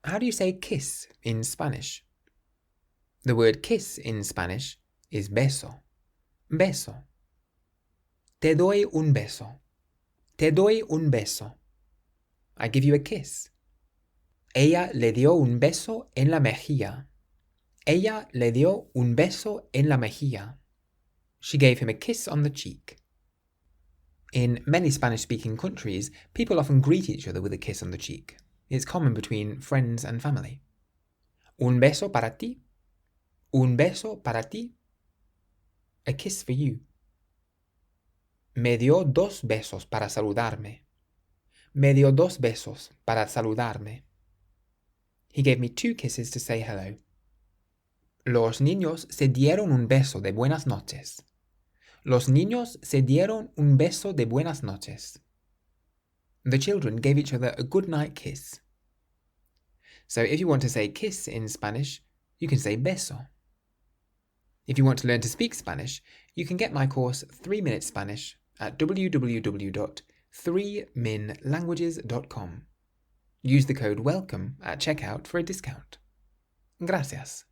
How do you say kiss in Spanish? The word kiss in Spanish is beso. Beso. Te doy un beso. Te doy un beso. I give you a kiss. Ella le dio un beso en la mejilla. Ella le dio un beso en la mejilla. She gave him a kiss on the cheek. In many Spanish-speaking countries, people often greet each other with a kiss on the cheek. It's common between friends and family. Un beso para ti. Un beso para ti. A kiss for you. Me dio dos besos para saludarme. Me dio dos besos para saludarme. He gave me 2 kisses to say hello. Los niños se dieron un beso de buenas noches. Los niños se dieron un beso de buenas noches. The children gave each other a good night kiss. So if you want to say kiss in Spanish, you can say beso. If you want to learn to speak Spanish, you can get my course 3 Minute Spanish at www.3minlanguages.com. Use the code WELCOME at checkout for a discount. Gracias.